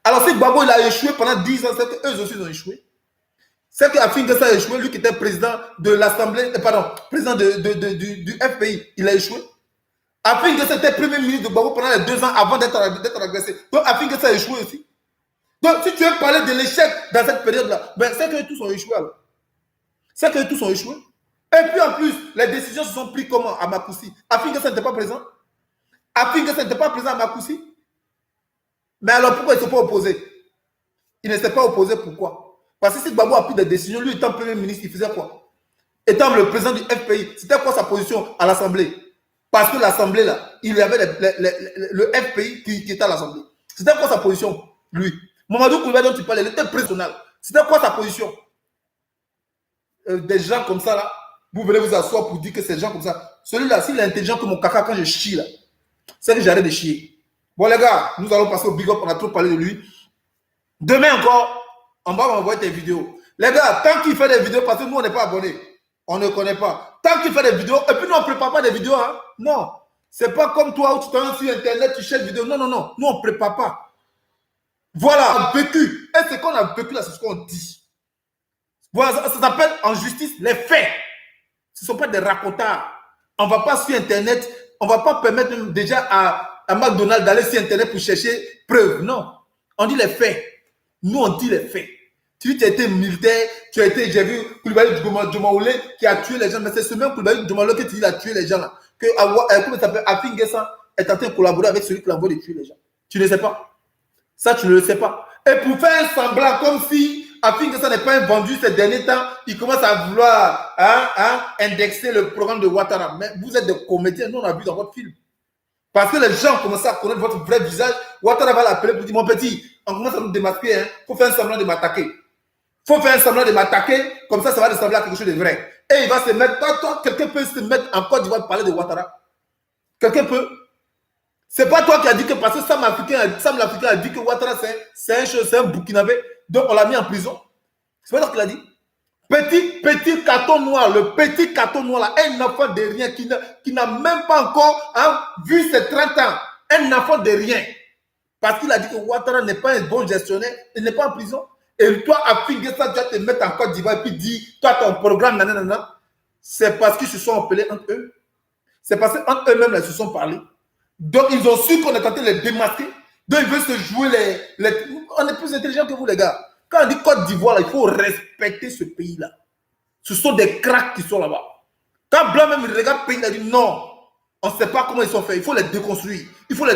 Alors si Gbagbo il a échoué pendant 10 ans, c'est qu'eux aussi ils ont échoué. C'est qu'Afin Guessa a échoué, lui qui était président de l'Assemblée, président du FPI, il a échoué. Afin Guessa était premier ministre de Gbagbo pendant les 2 ans avant d'être agressé. Donc Afin Guessa a échoué aussi. Donc si tu veux parler de l'échec dans cette période-là, ben, c'est que tous ont échoué alors. C'est que tous ont échoué. Et puis en plus, les décisions se sont prises comment à Makoussi? Afin Guessa n'était pas présent. Afin Guessa n'était pas présent à Makoussi. Mais alors pourquoi il ne s'est pas opposé? Il ne s'est pas opposé, pourquoi? Parce que si Gbagbo a pris des décisions, lui étant premier ministre, il faisait quoi? Étant le président du FPI, c'était quoi sa position à l'Assemblée? Parce que l'Assemblée là, il y avait le FPI qui était à l'Assemblée. C'était quoi sa position, lui? Mamadou Koulibaly dont tu parlais, il était président. C'était quoi sa position? Des gens comme ça là, vous venez vous asseoir pour dire que ces gens comme ça, celui-là, s'il est intelligent comme mon caca quand je chie là, c'est que j'arrête de chier. Bon les gars, nous allons passer au big up, on a trop parlé de lui. Demain encore, on va m'envoyer tes vidéos. Les gars, tant qu'il fait des vidéos, parce que nous on n'est pas abonnés, on ne connaît pas. Tant qu'il fait des vidéos, et puis nous on ne prépare pas des vidéos, hein. Non, c'est pas comme toi où tu t'en sur internet, tu cherches des vidéos. Non, non, non, nous on ne prépare pas. Voilà, on a vécu. Et ce qu'on a vécu là, c'est ce qu'on dit. Voilà, ça s'appelle en justice les faits. Ce ne sont pas des racontards. On ne va pas sur internet, on ne va pas permettre déjà à McDonald's d'aller sur internet pour chercher preuves. Non, on dit les faits. Nous, on dit les faits. Tu as été militaire, j'ai vu Koulibaly Djomaoulé qui a tué les gens, mais c'est ce même Koulibaly Djomaoulé qui dit a tué les gens là. Que comment ça s'appelle, Afin Guessa est en train de collaborer avec celui qui l'envoie de tuer les gens. Tu ne sais pas. Ça, tu ne le sais pas. Et pour faire un semblant comme si Afin Guessa n'est pas vendu ces derniers temps, il commence à vouloir indexer le programme de Ouattara. Mais vous êtes des comédiens, nous on a vu dans votre film. Parce que les gens commencent à connaître votre vrai visage. Ouattara va l'appeler pour dire, mon petit, on commence à nous démasquer, il faut faire un semblant de m'attaquer. Il faut faire un semblant de m'attaquer, comme ça va ressembler à quelque chose de vrai. Et il va se mettre, toi, quelqu'un peut se mettre en Côte d'Ivoire parler de Ouattara. Quelqu'un peut. C'est pas toi qui as dit que, parce que Sam l'Africain a dit que Ouattara c'est un Burkinabé, donc on l'a mis en prison. C'est pas toi qui l'a dit. Petit carton noir, le petit carton noir là, un enfant de rien qui n'a même pas encore vu ses 30 ans. Un enfant de rien. Parce qu'il a dit que Ouattara n'est pas un bon gestionnaire, il n'est pas en prison. Et toi, à Afin Guessa, tu vas te mettre en Côte d'Ivoire et puis dire, toi, ton programme, nanana. C'est parce qu'ils se sont appelés entre eux. C'est parce qu'entre eux-mêmes, ils se sont parlé. Donc, ils ont su qu'on est en train de les démasquer. Donc, ils veulent se jouer On est plus intelligents que vous, les gars. Quand on dit Côte d'Ivoire, il faut respecter ce pays-là. Ce sont des cracks qui sont là-bas. Quand Blanc même il regarde le pays, il a dit non, on ne sait pas comment ils sont faits. Il faut les déconstruire. Il faut les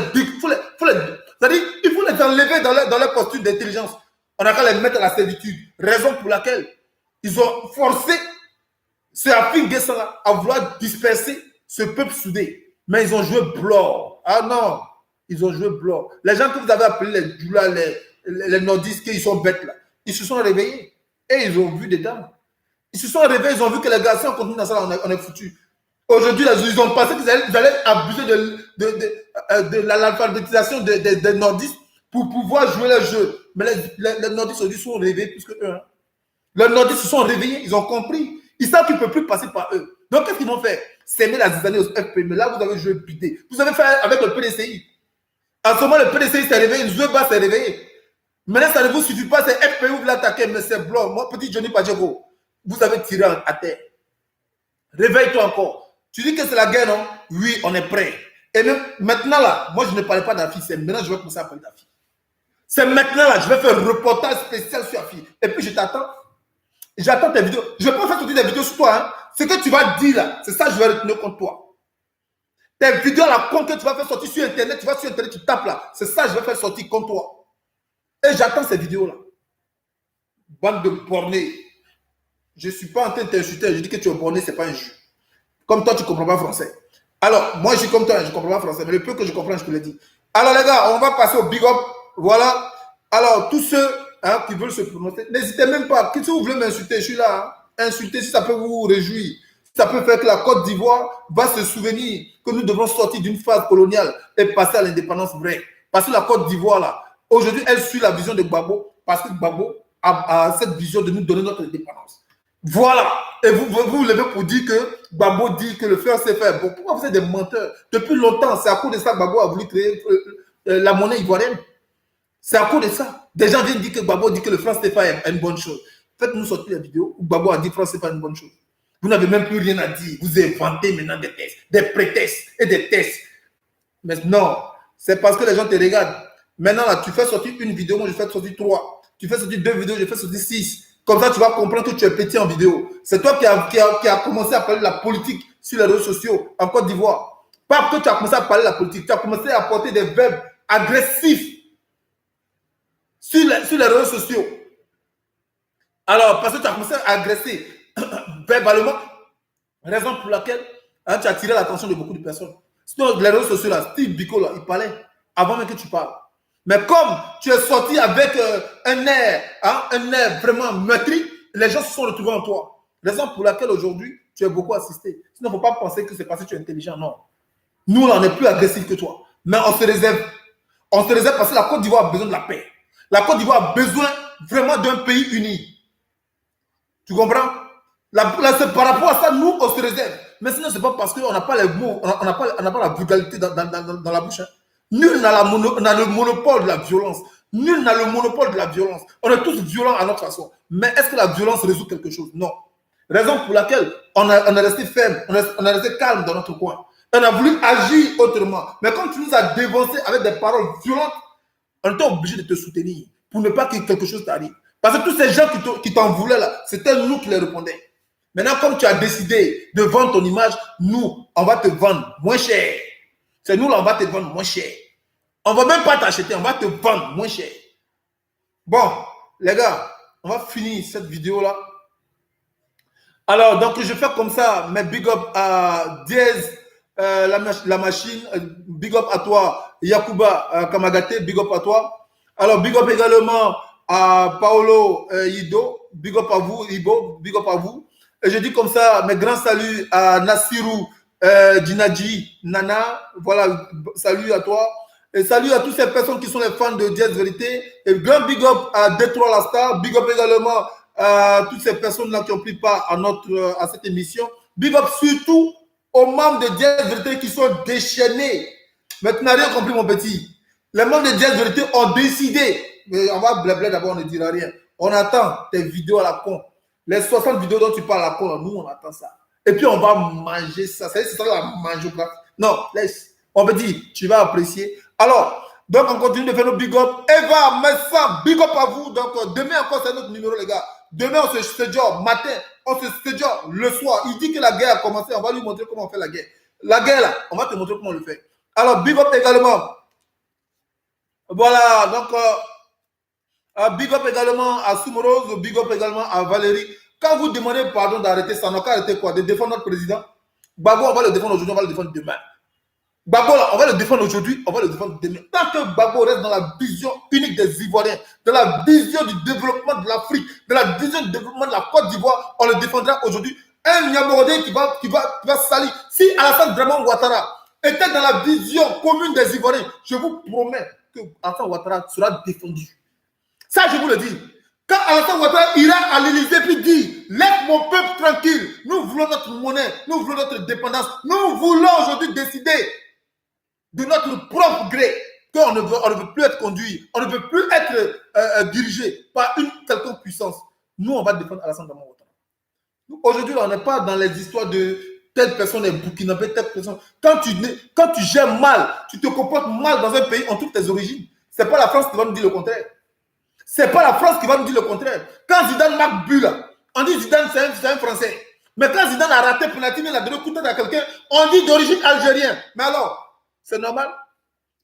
enlever dans leur posture d'intelligence. On a qu'à les mettre à la servitude. Raison pour laquelle ils ont forcé ce Afin Guessa à vouloir disperser ce peuple soudé. Mais ils ont joué blanc. Ah non, Ils ont joué blanc. Les gens que vous avez appelés les Djoula, les nordistes, ils sont bêtes là. Ils se sont réveillés et ils ont vu des dames. Ils se sont réveillés, ils ont vu que les garçons continuent dans ça, on est foutus. Aujourd'hui, ils ont pensé qu'ils allaient abuser de l'alphabétisation des nordistes pour pouvoir jouer le jeu. Mais les nordistes aujourd'hui sont réveillés plus que eux. Hein. Les nordistes se sont réveillés, ils ont compris. Ils savent qu'ils ne peuvent plus passer par eux. Donc, qu'est-ce qu'ils vont faire? S'aimer la zizanie au FP. Mais là, vous avez joué bidé. Vous avez fait avec le PDCI. En ce moment, le PDCI s'est réveillé, le Zoueba s'est réveillé. Maintenant, ça ne vous suffit pas, c'est FP vous l'attaquez, mais c'est blanc. Moi, petit Johnny Padjego, vous avez tiré à terre. Réveille-toi encore. Tu dis que c'est la guerre, non? Oui, on est prêt. Et même maintenant, là, moi, je ne parlais pas d'Afi, c'est maintenant que je vais commencer à parler d'Afi. C'est maintenant, là, je vais faire un reportage spécial sur Afi. Et puis, je t'attends. J'attends tes vidéos. Je ne vais pas faire toutes des vidéos sur toi. Hein. Ce que tu vas dire, là, c'est ça que je vais retenir contre toi. Tes vidéos à la con que tu vas faire sortir sur Internet, tu vas sur Internet, tu tapes là. C'est ça que je vais faire sortir contre toi. Et j'attends ces vidéos-là. Bande de bornés. Je ne suis pas en train de t'insulter. Je dis que tu es borné, ce n'est pas un jeu. Comme toi, tu ne comprends pas français. Alors, moi, je suis comme toi, je ne comprends pas français. Mais le peu que je comprends, je te le dis. Alors, les gars, on va passer au big up. Voilà. Alors, tous ceux qui veulent se prononcer, n'hésitez même pas. Si vous voulez m'insulter, je suis là. Hein. Insultez si ça peut vous réjouir. Si ça peut faire que la Côte d'Ivoire va se souvenir que nous devons sortir d'une phase coloniale et passer à l'indépendance vraie. Parce que la Côte d'Ivoire, là, aujourd'hui, elle suit la vision de Gbagbo. Parce que Gbagbo a cette vision de nous donner notre indépendance. Voilà. Et vous levez pour dire que Gbagbo dit que le fer c'est faire. Bon, pourquoi vous êtes des menteurs? Depuis longtemps, c'est à cause de ça que Gbagbo a voulu créer la monnaie ivoirienne. C'est à cause de ça. Des gens viennent dire que Gbagbo dit que le franc CFA est une bonne chose. Faites-nous sortir la vidéo où Gbagbo a dit que le franc CFA est une bonne chose. Vous n'avez même plus rien à dire. Vous inventez maintenant des tests, des prétextes et des tests. Mais non, c'est parce que les gens te regardent. Maintenant, là, tu fais sortir une vidéo, moi je fais sortir 3. Tu fais sortir 2 vidéos, je fais sortir 6. Comme ça, tu vas comprendre que tu es petit en vidéo. C'est toi qui a commencé à parler de la politique sur les réseaux sociaux en Côte d'Ivoire. Pas parce que tu as commencé à parler de la politique, tu as commencé à porter des verbes agressifs sur les réseaux sociaux. Alors, parce que tu as commencé à agresser verbalement, raison pour laquelle tu as attiré l'attention de beaucoup de personnes. Sinon, les réseaux sociaux, là, Steve Biko, là, il parlait avant même que tu parles. Mais comme tu es sorti avec un air vraiment meurtri, les gens se sont retrouvés en toi. Raison pour laquelle aujourd'hui, tu es beaucoup assisté. Sinon, il ne faut pas penser que c'est parce que tu es intelligent. Non. Nous, là, on est plus agressifs que toi. Mais on se réserve. On se réserve parce que la Côte d'Ivoire a besoin de la paix. La Côte d'Ivoire a besoin vraiment d'un pays uni. Tu comprends? C'est par rapport à ça, nous, on se réserve. Mais sinon, ce n'est pas parce qu'on n'a pas les mots, on n'a pas la vulgarité dans la bouche. Hein. Nul n'a le monopole de la violence. Nul n'a le monopole de la violence. On est tous violents à notre façon. Mais est-ce que la violence résout quelque chose? Non. Raison pour laquelle on est resté ferme, on est resté calme dans notre coin. On a voulu agir autrement. Mais quand tu nous as dévancé avec des paroles violentes, on était obligé de te soutenir pour ne pas que quelque chose t'arrive. Parce que tous ces gens qui t'en voulaient là, c'était nous qui les répondaient. Maintenant, comme tu as décidé de vendre ton image, nous, on va te vendre moins cher. C'est nous là, on va te vendre moins cher. On ne va même pas t'acheter, on va te vendre moins cher. Bon, les gars, on va finir cette vidéo là. Alors, donc je fais comme ça, mais big up à Diaz, la machine, big up à toi, Yakuba Kamagate, big up à toi. Alors, big up également à Paolo Ido, big up à vous, Ibo, big up à vous. Et je dis comme ça, mes grands saluts à Nassirou, Dinaji, Nana, voilà, salut à toi. Et salut à toutes ces personnes qui sont les fans de Diaz Vérité. Et grand big up à Détroit La Star, big up également à toutes ces personnes-là qui ont pris part à cette émission. Big up surtout aux membres de Diaz Vérité qui sont déchaînés. Mais tu n'as rien compris, mon petit. Les membres de Diaz Vérité ont décidé. Mais on va blabla d'abord, on ne dira rien. On attend tes vidéos à la con. Les 60 vidéos dont tu parles à la con, nous, on attend ça. Et puis, on va manger ça. C'est ça la mangeographie. Non, laisse. On va dire, tu vas apprécier. Alors, donc, on continue de faire nos big up. Eva, Messa, big up à vous. Donc, demain encore, c'est notre numéro, les gars. Demain, on se séjourne matin. On se séjourne le soir. Il dit que la guerre a commencé. On va lui montrer comment on fait la guerre. La guerre, là, on va te montrer comment on le fait. Alors, big up également. Voilà, donc, big up également à Soumorose, big up également à Valérie. Quand vous demandez pardon d'arrêter, ça n'a qu'à arrêter quoi? De défendre notre président. Gbagbo, on va le défendre aujourd'hui, on va le défendre demain. Gbagbo, là, on va le défendre aujourd'hui, on va le défendre demain. Tant que Gbagbo reste dans la vision unique des Ivoiriens, dans la vision du développement de l'Afrique, dans la vision du développement de la Côte d'Ivoire, on le défendra aujourd'hui. Un Niamorodé qui va salir. Si Alassane Draman Ouattara était dans la vision commune des Ivoiriens, je vous promets que Alassane Ouattara sera défendu. Ça, je vous le dis. Quand Alassane Ouattara ira à l'Élysée puis dit « Laisse mon peuple tranquille, nous voulons notre monnaie, nous voulons notre dépendance, nous voulons aujourd'hui décider de notre propre gré, qu'on ne veut plus être conduit, on ne veut plus être dirigé par une quelconque puissance. » Nous, on va défendre Alassane Draman Ouattara. Aujourd'hui, on n'est pas dans les histoires de telle personne est burkinabé, telle personne. Quand tu gères mal, tu te comportes mal dans un pays, on trouve tes origines. Ce n'est pas la France qui va nous dire le contraire. C'est pas la France qui va nous dire le contraire. Quand Zidane marque but là, on dit Zidane c'est un Français. Mais quand Zidane a raté penalty, il a donné coup de tête à quelqu'un, on dit d'origine algérienne. Mais alors, c'est normal.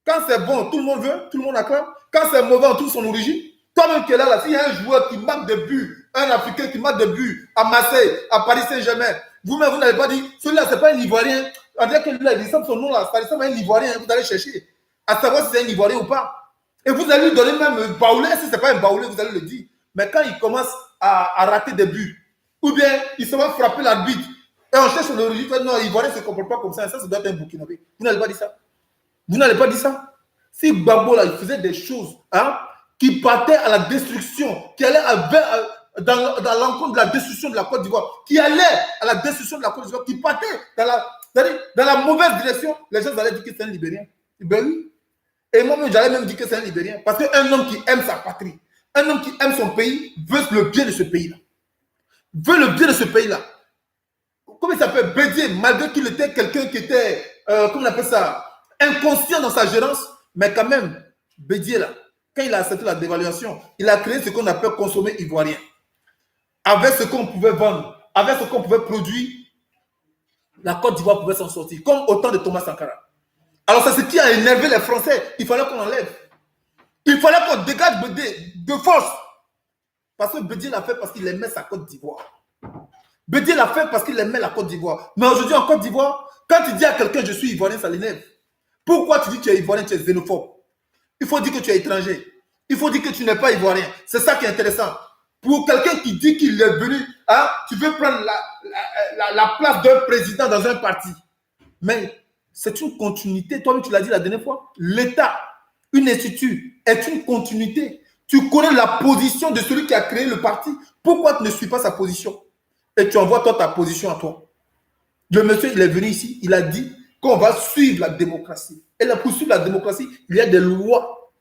Quand c'est bon, tout le monde veut, tout le monde acclame. Quand c'est mauvais, on trouve son origine. Toi-même qui est là, s'il y a un joueur qui marque des buts, un Africain qui marque des buts à Marseille, à Paris Saint-Germain, vous-même, vous n'avez pas dit, celui-là, c'est pas un Ivoirien. On dirait que lui, il ressemble son nom là, ça ressemble à un Ivoirien. Vous allez chercher à savoir si c'est un Ivoirien ou pas. Et vous allez lui donner même baoulé. Si ce n'est pas un baoulé, vous allez le dire. Mais quand il commence à rater des buts, ou bien il se va frapper l'arbitre, et on cherche l'origine, non, Ivoirien ne se comporte pas comme ça. Ça doit être un Burkinabé. Vous n'allez pas dire ça. Vous n'allez pas dire ça. Si Gbagbo, là, il faisait des choses qui partaient à la destruction, qui allaient dans l'encontre de la destruction de la Côte d'Ivoire, qui allait à la destruction de la Côte d'Ivoire, qui partait dans la mauvaise direction, les gens allaient dire que c'est un Libérien. Ben oui. Et moi-même, j'allais même dire que c'est un Libérien. Parce qu'un homme qui aime sa patrie, un homme qui aime son pays, veut le bien de ce pays-là. Veut le bien de ce pays-là. Comment il s'appelle? Bédier, malgré qu'il était quelqu'un qui était, comment on appelle ça, inconscient dans sa gérance, mais quand même, Bédier, là, quand il a accepté la dévaluation, il a créé ce qu'on appelle consommer ivoirien. Avec ce qu'on pouvait vendre, avec ce qu'on pouvait produire, la Côte d'Ivoire pouvait s'en sortir, comme au temps de Thomas Sankara. Alors c'est ce qui a énervé les Français. Il fallait qu'on enlève. Il fallait qu'on dégage Bédier de force. Parce que Bédier l'a fait parce qu'il aimait sa Côte d'Ivoire. Bédier l'a fait parce qu'il aimait la Côte d'Ivoire. Mais aujourd'hui en Côte d'Ivoire, quand tu dis à quelqu'un je suis ivoirien, ça l'énerve. Pourquoi tu dis que tu es ivoirien, tu es xénophobe? Il faut dire que tu es étranger. Il faut dire que tu n'es pas ivoirien. C'est ça qui est intéressant. Pour quelqu'un qui dit qu'il est venu, tu veux prendre la place d'un président dans un parti. Mais c'est une continuité. Toi-même, tu l'as dit la dernière fois. L'État, une institut, est une continuité. Tu connais la position de celui qui a créé le parti. Pourquoi tu ne suis pas sa position? Et tu envoies toi ta position à toi. Le monsieur, il est venu ici, il a dit qu'on va suivre la démocratie. Et là, pour suivre la démocratie, il y a des lois.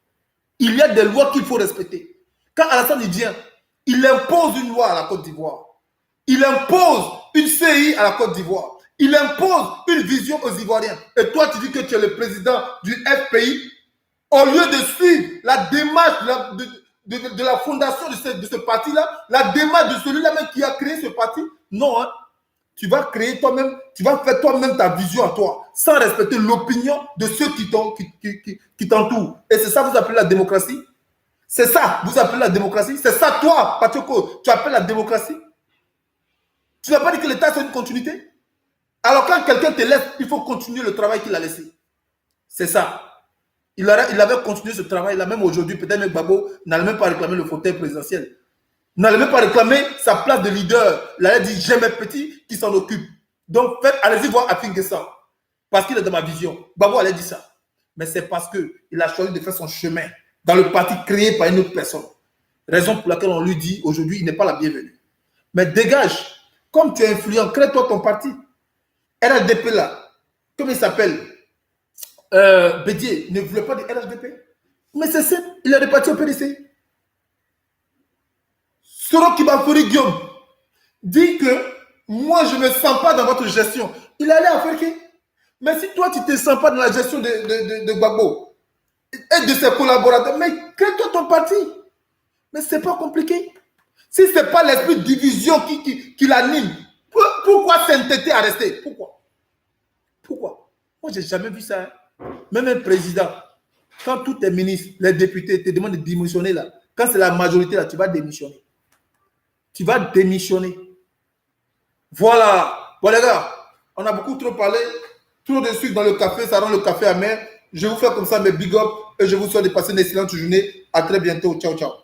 Il y a des lois qu'il faut respecter. Quand Alassane vient, il impose une loi à la Côte d'Ivoire. Il impose une CI à la Côte d'Ivoire. Il impose une vision aux Ivoiriens. Et toi, tu dis que tu es le président du FPI. Au lieu de suivre la démarche de la fondation de ce parti-là, la démarche de celui-là même qui a créé ce parti, non, tu vas créer toi-même, tu vas faire toi-même ta vision à toi, sans respecter l'opinion de ceux qui t'entourent. Et c'est ça que vous appelez la démocratie? C'est ça, vous appelez la démocratie? C'est ça, toi, Patioko, tu appelles la démocratie? Tu n'as pas dit que l'État, c'est une continuité? Alors, quand quelqu'un te laisse, il faut continuer le travail qu'il a laissé. C'est ça. Il avait continué ce travail-là, même aujourd'hui, peut-être même Gbagbo n'allait même pas réclamer le fauteuil présidentiel. N'allait même pas réclamer sa place de leader. Il allait dire, j'ai mes petits qui s'en occupent. Donc, allez-y voir Afingessa. Parce qu'il est dans ma vision. Gbagbo allait dire ça. Mais c'est parce qu'il a choisi de faire son chemin dans le parti créé par une autre personne. Raison pour laquelle on lui dit, aujourd'hui, il n'est pas la bienvenue. Mais dégage. Comme tu es influent, crée-toi ton parti. RHDP là, comment il s'appelle? Bédier ne voulait pas de RHDP. Mais c'est simple, il est reparti au PDC. Soro Kibafori Guillaume dit que moi je ne me sens pas dans votre gestion. Il allait à Ferké. Mais si toi tu ne te sens pas dans la gestion de Gbagbo et de ses collaborateurs, mais crée-toi ton parti. Mais ce n'est pas compliqué. Si ce n'est pas l'esprit de division qui l'anime, pourquoi s'entêter à rester? Pourquoi? Moi, je n'ai jamais vu ça. Même un président, quand tous tes ministres, les députés te demandent de démissionner là, quand c'est la majorité là, tu vas démissionner. Tu vas démissionner. Voilà. Bon les gars, on a beaucoup trop parlé. Trop de sucre dans le café, ça rend le café amer. Je vous fais comme ça mes big up et je vous souhaite de passer une excellente journée. À très bientôt. Ciao, ciao.